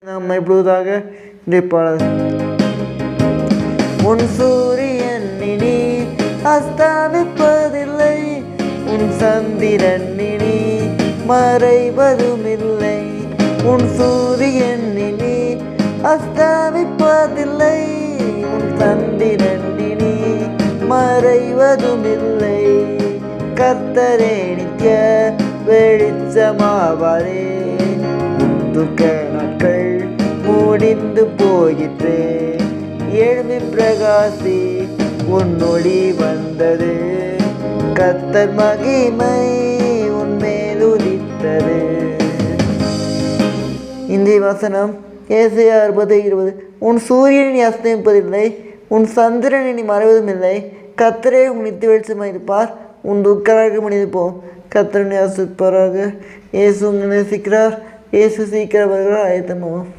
நம்ம இப்பொழுதாக பாடல். உன் சூரியன் இனி அஸ்தமிப்பதில்லை, உன் சந்திரன் இனி மறைவதுமில்லை. உன் சூரியன் இனி அஸ்தமிப்பதில்லை, உன் சந்திரன் இனி மறைவதுமில்லை. கர்த்தரே நித்ய வெளிச்சமாவாரே, உன் துக்க நாட்கள் முடிந்து போயிற்றே. எழும்பி பிரகாசி, உன் ஒளி வந்தது, கர்த்தர் மகிமை உன் மேல் உதித்தது. இந்திய வசனம் ஏசாயா 60:20. உன் சூரியன் இனி அஸ்தமிப்பதில்லை, உன் சந்திரன் இனி மறைவதுமில்லை. கர்த்தரே உன் நித்திய வெளிச்சமாக இருப்பார், உன் துக்கமாக முடிந்து போ. கர்த்தரை ஆசீர்வதிப்பாராக. இயேசு உங்களை நேசிக்கிறார். இயேசு சீக்கிரம் வருகிறார். ஆயத்தமாகும்.